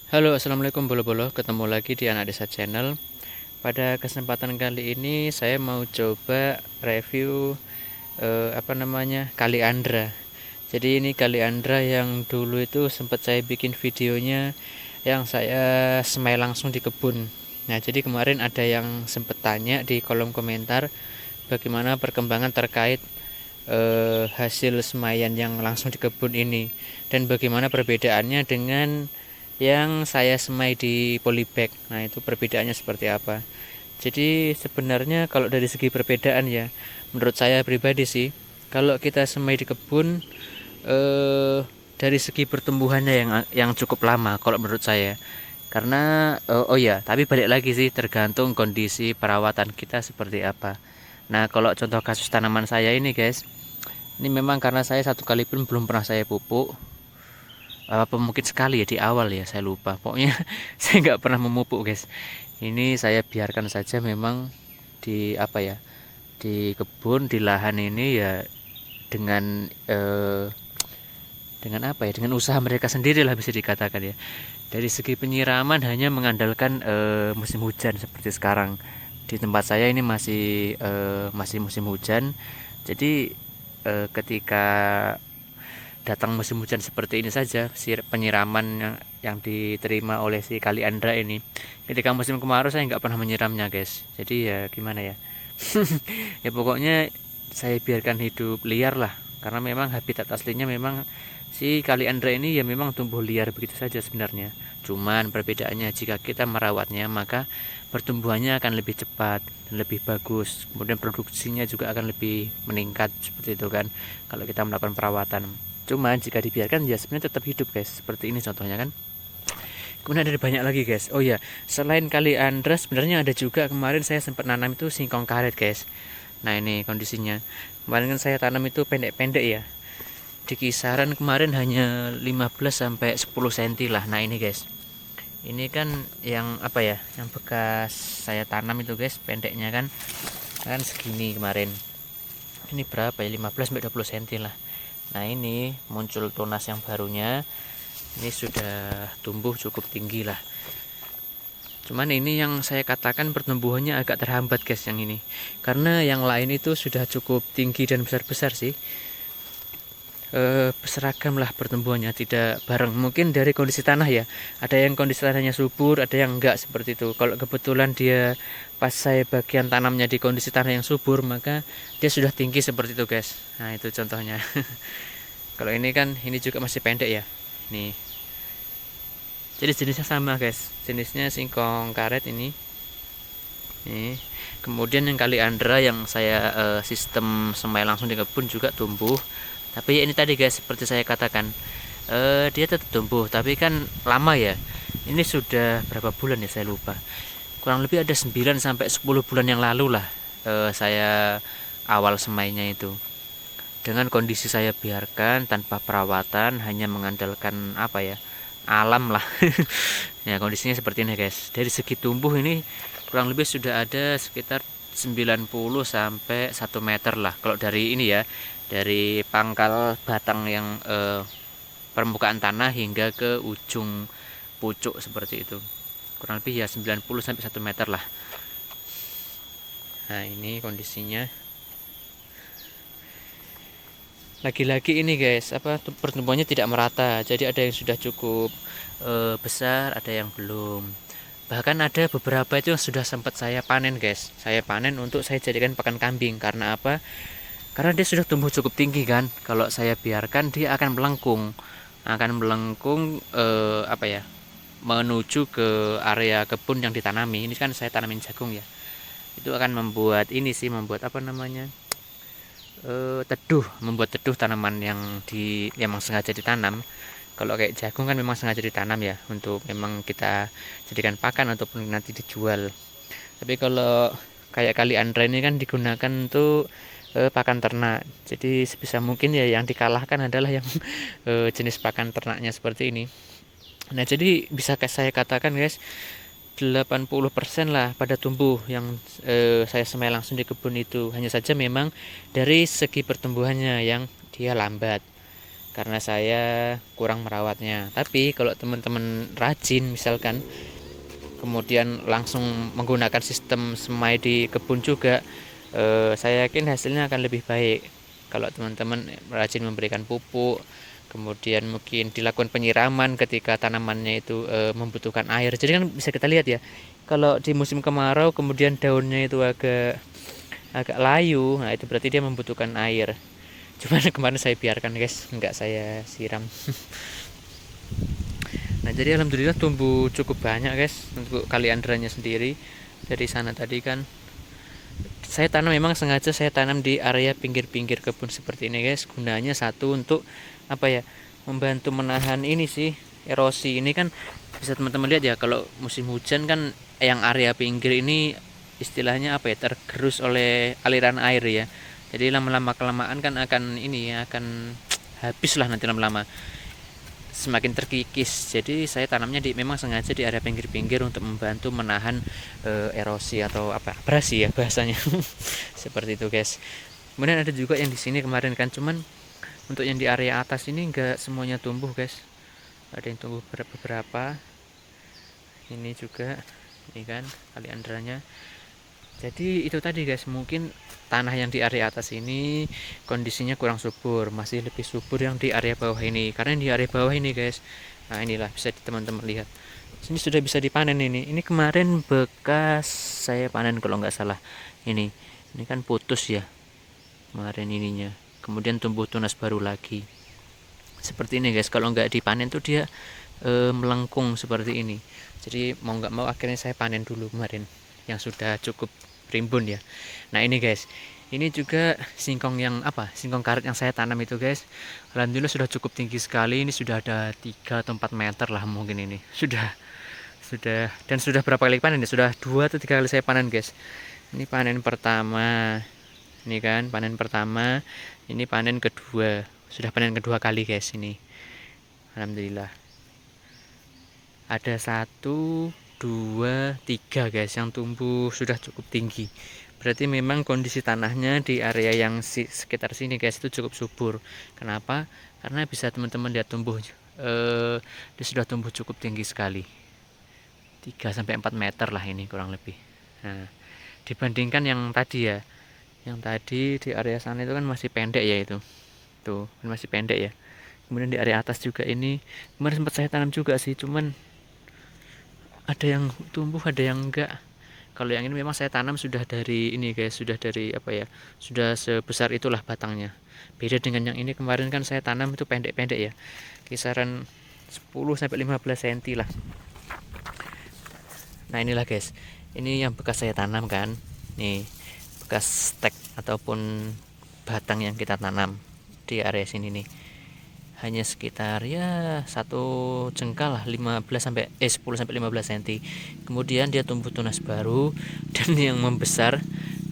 Halo, assalamualaikum bolo-bolo. Ketemu lagi di Anak Desa Channel. Pada kesempatan kali ini saya mau coba review Kali Andra. Jadi ini Kali Andra yang dulu itu sempat saya bikin videonya yang saya semai langsung di kebun. Nah, jadi kemarin ada yang sempat tanya di kolom komentar bagaimana perkembangan terkait hasil semaian yang langsung di kebun ini dan bagaimana perbedaannya dengan yang saya semai di polybag. Nah, itu perbedaannya seperti apa. Jadi sebenarnya kalau dari segi perbedaan ya, menurut saya pribadi sih, kalau kita semai di kebun eh, dari segi pertumbuhannya yang cukup lama kalau menurut saya. Karena oh ya, tapi balik lagi sih tergantung kondisi perawatan kita seperti apa. Nah, kalau contoh kasus tanaman saya ini guys, ini memang karena saya satu kali pun belum pernah saya pupuk, apa mungkin sekali ya di awal ya saya lupa, pokoknya saya nggak pernah memupuk guys. Ini saya biarkan saja memang di apa ya, di kebun di lahan ini ya, dengan dengan apa ya, dengan usaha mereka sendiri lah bisa dikatakan ya. Dari segi penyiraman hanya mengandalkan musim hujan seperti sekarang di tempat saya ini masih musim hujan. Jadi ketika datang musim hujan seperti ini saja, penyiraman yang diterima oleh si Kali Andra ini, ketika musim kemarau saya nggak pernah menyiramnya guys. Jadi ya gimana ya, ya pokoknya saya biarkan hidup liar lah, karena memang habitat aslinya memang si Kali Andra ini ya memang tumbuh liar begitu saja sebenarnya. Cuman perbedaannya jika kita merawatnya maka pertumbuhannya akan lebih cepat dan lebih bagus, kemudian produksinya juga akan lebih meningkat seperti itu kan kalau kita melakukan perawatan. Cuman jika dibiarkan ya sebenarnya tetap hidup guys, seperti ini contohnya kan. Kemudian ada banyak lagi guys. Oh ya, selain Kali Andra sebenarnya ada juga kemarin saya sempat nanam itu singkong karet guys. Nah ini kondisinya, kemarin kan saya tanam itu pendek-pendek ya, di kisaran kemarin hanya 15 sampai 10 cm lah. Nah ini guys, ini kan yang apa ya, yang bekas saya tanam itu guys, pendeknya kan segini kemarin. Ini berapa ya, 15 sampai 20 cm lah. Nah ini muncul tunas yang barunya, ini sudah tumbuh cukup tinggi lah. Cuman ini yang saya katakan pertumbuhannya agak terhambat guys yang ini, karena yang lain itu sudah cukup tinggi dan besar-besar sih. Berseragam lah pertumbuhannya, tidak bareng. Mungkin dari kondisi tanah ya, ada yang kondisi tanahnya subur, ada yang enggak seperti itu. Kalau kebetulan dia pas saya bagian tanamnya di kondisi tanah yang subur, maka dia sudah tinggi seperti itu guys. Nah itu contohnya. Kalau ini kan ini juga masih pendek ya, nih. Jadi jenisnya sama guys, jenisnya singkong karet ini. Nih. Kemudian yang Kali Andra yang saya sistem semai langsung di kebun juga tumbuh. Tapi ya ini tadi guys, seperti saya katakan, dia tetap tumbuh, tapi kan lama ya. Ini sudah berapa bulan ya saya lupa. Kurang lebih ada 9 sampai 10 bulan yang lalu lah saya awal semainya itu. Dengan kondisi saya biarkan tanpa perawatan, hanya mengandalkan apa ya, alam lah. Ya kondisinya seperti ini guys. Dari segi tumbuh ini kurang lebih sudah ada sekitar 90 sampai 1 meter lah kalau dari ini ya, dari pangkal batang yang permukaan tanah hingga ke ujung pucuk seperti itu. Kurang lebih ya 90 sampai 1 meter lah. Nah ini kondisinya. Lagi-lagi ini guys, apa pertumbuhannya tidak merata. Jadi ada yang sudah cukup besar, ada yang belum. Bahkan ada beberapa itu yang sudah sempat saya panen guys. Saya panen untuk saya jadikan pakan kambing. Karena apa? Karena dia sudah tumbuh cukup tinggi kan. Kalau saya biarkan dia akan melengkung apa ya, menuju ke area kebun yang ditanami. Ini kan saya tanamin jagung ya. Itu akan membuat ini sih, membuat apa namanya, membuat teduh tanaman yang memang sengaja ditanam. Kalau kayak jagung kan memang sengaja ditanam ya untuk memang kita jadikan pakan ataupun nanti dijual. Tapi kalau kayak Kali Andra ini kan digunakan untuk pakan ternak. Jadi sebisa mungkin ya yang dikalahkan adalah yang jenis pakan ternaknya seperti ini. Nah, jadi bisa saya katakan guys, 80% lah pada tumbuh yang saya semai langsung di kebun itu. Hanya saja memang dari segi pertumbuhannya yang dia lambat. karena saya kurang merawatnya. Tapi kalau teman-teman rajin misalkan kemudian langsung menggunakan sistem semai di kebun juga, saya yakin hasilnya akan lebih baik. Kalau teman-teman rajin memberikan pupuk, kemudian mungkin dilakukan penyiraman ketika tanamannya itu membutuhkan air. Jadi kan bisa kita lihat ya, kalau di musim kemarau kemudian daunnya itu agak agak layu, nah itu berarti dia membutuhkan air. Cuman kemarin saya biarkan guys, nggak saya siram. Nah jadi alhamdulillah tumbuh cukup banyak guys untuk kaliandranya sendiri. Dari sana tadi kan saya tanam, memang sengaja saya tanam di area pinggir-pinggir kebun seperti ini guys. Gunanya satu untuk apa ya, membantu menahan ini sih, erosi. Ini kan bisa teman-teman lihat ya, kalau musim hujan kan yang area pinggir ini istilahnya apa ya, tergerus oleh aliran air ya. Jadi lama-lama kelamaan kan akan ini ya, akan habis lah nanti lama-lama, semakin terkikis. Jadi saya tanamnya memang sengaja di area pinggir-pinggir untuk membantu menahan erosi atau apa, abrasi ya bahasanya. Seperti itu guys. Kemudian ada juga yang di sini kemarin kan, cuman untuk yang di area atas ini enggak semuanya tumbuh guys, ada yang tumbuh beberapa. Ini juga, ini kan kaliandranya. Jadi itu tadi guys, mungkin tanah yang di area atas ini kondisinya kurang subur, masih lebih subur yang di area bawah ini. Karena di area bawah ini guys, nah inilah bisa teman-teman lihat, sini sudah bisa dipanen. Ini kemarin bekas saya panen kalau nggak salah. Ini kan putus ya kemarin ininya, kemudian tumbuh tunas baru lagi seperti ini guys. Kalau nggak dipanen tuh dia melengkung seperti ini. Jadi mau nggak mau akhirnya saya panen dulu kemarin yang sudah cukup rimbun ya. Nah ini guys, ini juga singkong yang apa, singkong karet yang saya tanam itu guys, alhamdulillah sudah cukup tinggi sekali. Ini sudah ada 3 atau 4 meter lah mungkin. Ini sudah dan sudah berapa kali panen ya, sudah 2 atau 3 kali saya panen guys. Ini panen pertama, ini kan panen pertama, ini panen kedua, sudah panen kedua kali guys. Ini alhamdulillah ada 1, 2, 3 guys yang tumbuh sudah cukup tinggi. Berarti memang kondisi tanahnya di area yang sekitar sini guys itu cukup subur. Kenapa? Karena bisa teman-teman lihat tumbuh dia sudah tumbuh cukup tinggi sekali, 3-4 meter lah ini kurang lebih. Nah dibandingkan yang tadi ya, yang tadi di area sana itu kan masih pendek ya, itu tuh masih pendek ya. Kemudian di area atas juga ini kemarin sempat saya tanam juga sih, cuman ada yang tumbuh ada yang enggak. Kalau yang ini memang saya tanam sudah dari ini guys, sudah dari apa ya, sudah sebesar itulah batangnya. Beda dengan yang ini kemarin kan saya tanam itu pendek-pendek ya, kisaran 10-15 cm lah. Nah inilah guys, ini yang bekas saya tanam kan, nih bekas stek ataupun batang yang kita tanam di area sini nih, hanya sekitar ya 1 jengkal lah, 10-15 cm. Kemudian dia tumbuh tunas baru dan yang membesar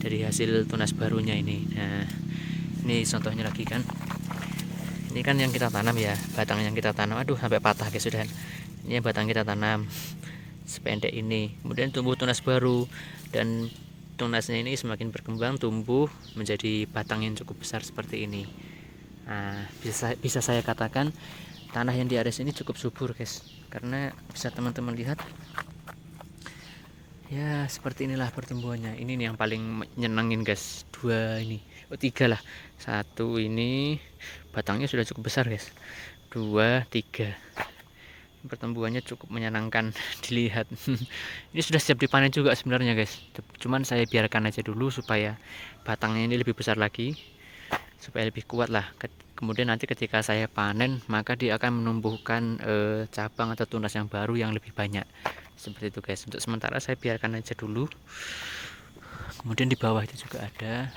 dari hasil tunas barunya ini. Nah ini contohnya lagi kan, ini kan yang kita tanam ya, batang yang kita tanam, aduh sampai patah guys sudah. Ini batang kita tanam sependek ini, kemudian tumbuh tunas baru, dan tunasnya ini semakin berkembang tumbuh menjadi batang yang cukup besar seperti ini. Nah, bisa saya katakan tanah yang di area sini cukup subur guys, karena bisa teman-teman lihat ya, seperti inilah pertumbuhannya. Ini nih yang paling nyenengin guys, 3 lah. 1 ini batangnya sudah cukup besar guys, 2, 3 pertumbuhannya cukup menyenangkan dilihat. Ini sudah siap dipanen juga sebenarnya guys, cuman saya biarkan aja dulu supaya batangnya ini lebih besar lagi, supaya lebih kuat lah. Kemudian nanti ketika saya panen maka dia akan menumbuhkan cabang atau tunas yang baru yang lebih banyak. Seperti itu guys. Untuk sementara saya biarkan aja dulu. Kemudian di bawah itu juga ada,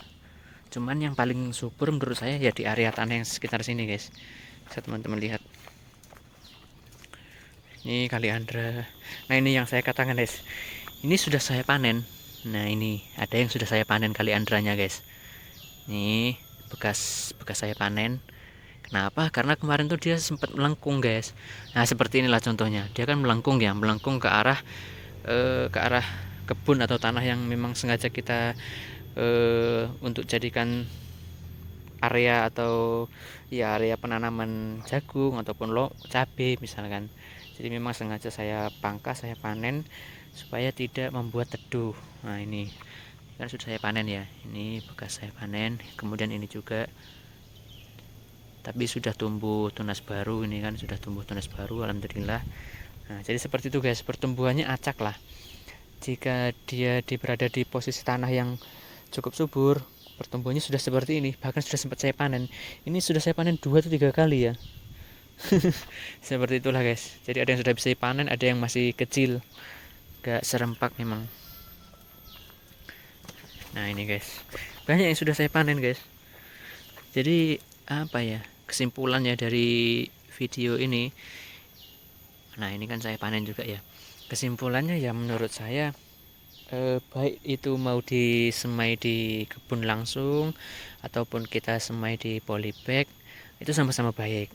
cuman yang paling subur menurut saya ya di area tanah yang sekitar sini guys. Bisa teman-teman lihat, ini kaliandra. Nah ini yang saya katakan guys, ini sudah saya panen. Nah ini ada yang sudah saya panen kaliandranya guys. Ini bekas saya panen. Kenapa? Karena kemarin tuh dia sempat melengkung guys. Nah seperti inilah contohnya, dia kan melengkung ya, melengkung ke arah kebun atau tanah yang memang sengaja kita untuk jadikan area atau ya area penanaman jagung ataupun cabai misalkan. Jadi memang sengaja saya pangkas, saya panen supaya tidak membuat teduh. Nah ini kan sudah saya panen ya, ini bekas saya panen. Kemudian ini juga, tapi sudah tumbuh tunas baru, ini kan sudah tumbuh tunas baru, alhamdulillah. Nah jadi seperti itu guys, pertumbuhannya acak lah. Jika dia berada di posisi tanah yang cukup subur, pertumbuhannya sudah seperti ini. Bahkan sudah sempat saya panen, ini sudah saya panen 2 atau 3 kali ya. Seperti itulah guys, jadi ada yang sudah bisa dipanen, ada yang masih kecil, gak serempak memang. Nah ini guys, banyak yang sudah saya panen guys. Jadi apa ya kesimpulannya dari video ini? Nah ini kan saya panen juga ya. Kesimpulannya ya menurut saya, baik itu mau disemai di kebun langsung ataupun kita semai di polybag, itu sama-sama baik.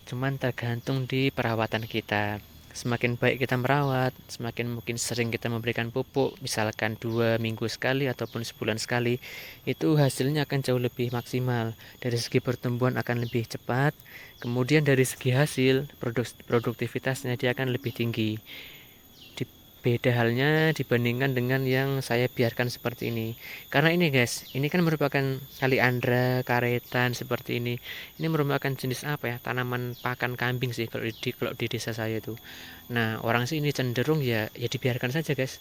Cuman tergantung di perawatan kita. Semakin baik kita merawat, semakin mungkin sering kita memberikan pupuk, misalkan 2 minggu sekali ataupun sebulan sekali, itu hasilnya akan jauh lebih maksimal. Dari segi pertumbuhan akan lebih cepat, kemudian dari segi hasil, produktivitasnya dia akan lebih tinggi. Beda halnya dibandingkan dengan yang saya biarkan seperti ini. Karena ini guys, ini kan merupakan kaliandra, karetan seperti ini. Ini merupakan jenis apa ya? Tanaman pakan kambing sih kalau di desa saya itu. Nah, orang sih ini cenderung ya dibiarkan saja guys.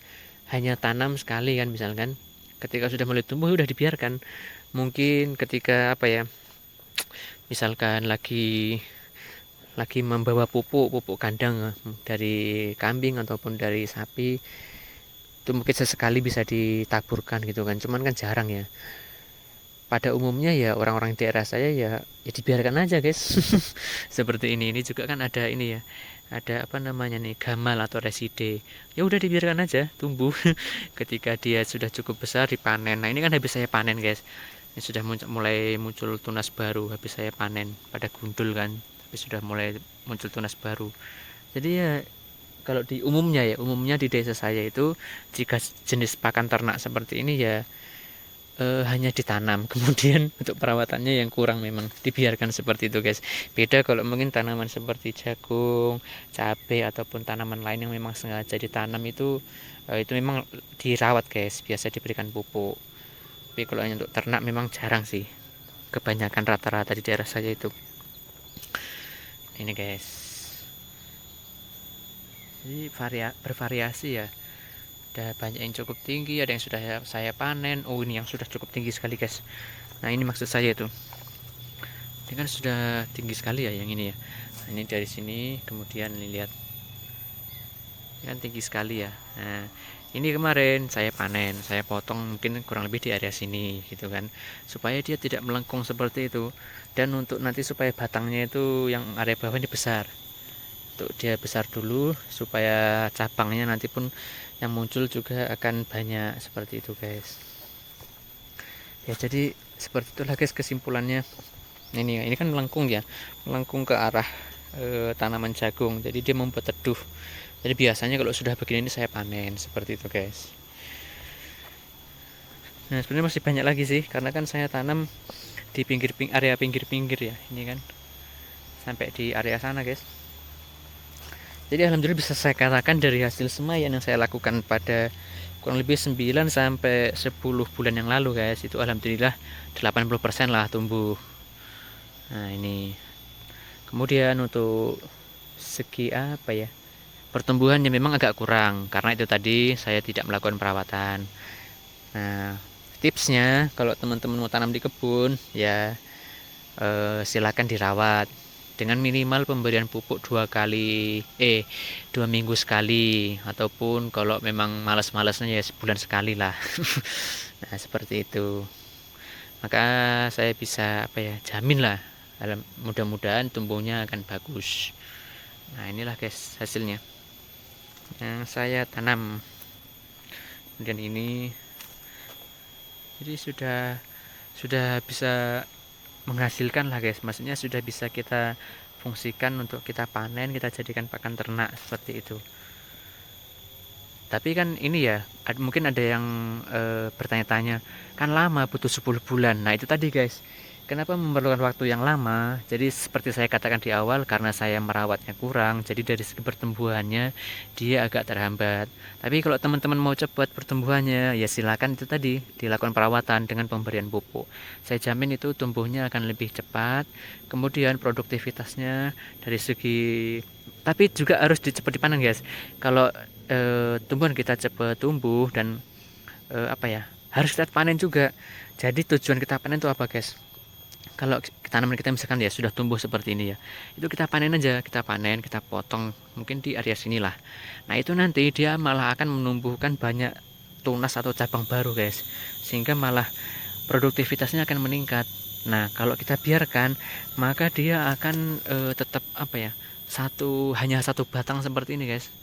Hanya tanam sekali kan misalkan. Ketika sudah mulai tumbuh udah dibiarkan. Mungkin ketika apa ya? Misalkan lagi membawa pupuk kandang dari kambing ataupun dari sapi, itu mungkin sesekali bisa ditaburkan gitu kan, cuman kan jarang ya. Pada umumnya ya orang-orang daerah saya ya dibiarkan aja guys. Seperti ini juga kan ada ini ya, ada apa namanya nih, gamal atau reside, ya udah dibiarkan aja tumbuh. Ketika dia sudah cukup besar dipanen. Nah ini kan habis saya panen guys, ini sudah mulai muncul tunas baru habis saya panen, pada gundul kan, tapi sudah mulai muncul tunas baru. Jadi ya kalau umumnya di desa saya itu, jika jenis pakan ternak seperti ini ya hanya ditanam. Kemudian untuk perawatannya yang kurang, memang dibiarkan seperti itu guys. Beda kalau mungkin tanaman seperti jagung, cabai ataupun tanaman lain yang memang sengaja ditanam itu memang dirawat guys, biasa diberikan pupuk. Tapi kalau untuk ternak memang jarang sih, kebanyakan rata-rata di daerah saya itu. Ini guys, jadi bervariasi ya. Ada banyak yang cukup tinggi, ada yang sudah saya panen. Oh ini yang sudah cukup tinggi sekali guys. Nah ini maksud saya itu, ini kan sudah tinggi sekali ya yang ini ya. Nah, ini dari sini kemudian lihat, ini kan tinggi sekali ya. Nah ini kemarin saya panen, saya potong mungkin kurang lebih di area sini gitu kan, supaya dia tidak melengkung seperti itu. Dan untuk nanti supaya batangnya itu yang area bawah ini besar, untuk dia besar dulu supaya cabangnya nanti pun yang muncul juga akan banyak, seperti itu guys. Ya jadi seperti itulah guys kesimpulannya. Ini kan melengkung ya, melengkung ke arah tanaman jagung, jadi dia membuat teduh. Jadi biasanya kalau sudah begini ini saya panen, seperti itu guys. Nah sebenarnya masih banyak lagi sih, karena kan saya tanam di area pinggir-pinggir ya, ini kan sampai di area sana guys. Jadi alhamdulillah bisa saya katakan dari hasil semaian yang saya lakukan pada kurang lebih 9 sampai 10 bulan yang lalu guys, itu alhamdulillah 80% lah tumbuh. Nah ini kemudian untuk segi apa ya, pertumbuhannya memang agak kurang karena itu tadi saya tidak melakukan perawatan. Nah tipsnya kalau teman-teman mau tanam di kebun ya silakan dirawat dengan minimal pemberian pupuk 2 minggu sekali, ataupun kalau memang malas-malasnya ya sebulan sekali lah. Nah seperti itu, maka saya bisa apa ya, jamin lah mudah-mudahan tumbuhnya akan bagus. Nah inilah guys hasilnya yang saya tanam. Kemudian ini jadi sudah bisa menghasilkan lah guys, maksudnya sudah bisa kita fungsikan untuk kita panen, kita jadikan pakan ternak, seperti itu. Tapi kan ini ya, mungkin ada yang bertanya-tanya, kan lama butuh 10 bulan. Nah itu tadi guys, kenapa memerlukan waktu yang lama? Jadi seperti saya katakan di awal, karena saya merawatnya kurang, jadi dari segi pertumbuhannya dia agak terhambat. Tapi kalau teman-teman mau cepat pertumbuhannya, ya silakan itu tadi dilakukan perawatan dengan pemberian pupuk. Saya jamin itu tumbuhnya akan lebih cepat. Kemudian produktivitasnya dari segi, tapi juga harus cepat dipanen guys. Kalau tumbuhan kita cepat tumbuh dan apa ya, harus kita panen juga. Jadi tujuan kita panen itu apa guys? Kalau tanaman kita misalkan ya sudah tumbuh seperti ini ya, itu kita panen aja, kita panen, kita potong mungkin di area sinilah. Nah itu nanti dia malah akan menumbuhkan banyak tunas atau cabang baru guys, sehingga malah produktivitasnya akan meningkat. Nah kalau kita biarkan, maka dia akan tetap apa ya, hanya satu batang seperti ini guys.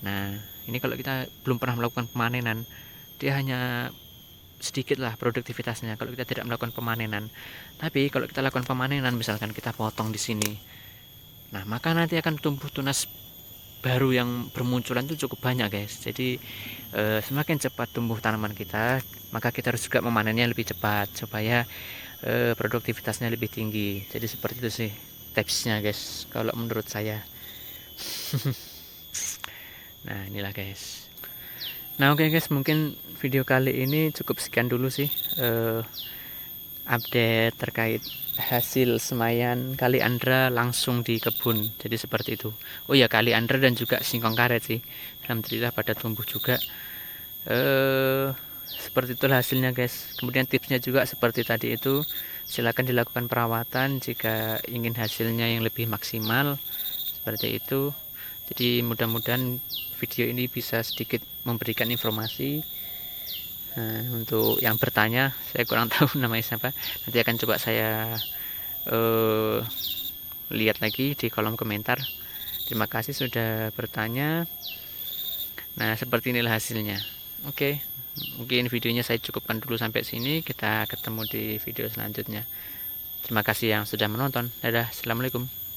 Nah ini kalau kita belum pernah melakukan pemanenan, dia hanya sedikit lah produktivitasnya kalau kita tidak melakukan pemanenan. Tapi kalau kita lakukan pemanenan, misalkan kita potong di sini, nah maka nanti akan tumbuh tunas baru yang bermunculan itu cukup banyak guys. Jadi semakin cepat tumbuh tanaman kita, maka kita harus juga memanennya lebih cepat supaya produktivitasnya lebih tinggi. Jadi seperti itu sih tipsnya guys kalau menurut saya. Nah inilah guys. Nah oke guys, mungkin video kali ini cukup sekian dulu sih update terkait hasil semaian kaliandra langsung di kebun. Jadi seperti itu. Oh ya, kaliandra dan juga singkong karet sih, alhamdulillah pada tumbuh juga. Seperti itulah hasilnya guys. Kemudian tipsnya juga seperti tadi itu, silakan dilakukan perawatan jika ingin hasilnya yang lebih maksimal, seperti itu. Jadi mudah-mudahan video ini bisa sedikit memberikan informasi. Nah, untuk yang bertanya, saya kurang tahu namanya siapa, nanti akan coba saya lihat lagi di kolom komentar. Terima kasih sudah bertanya. Nah seperti inilah hasilnya. Oke, mungkin videonya saya cukupkan dulu sampai sini. Kita ketemu di video selanjutnya. Terima kasih yang sudah menonton. Dadah, assalamualaikum.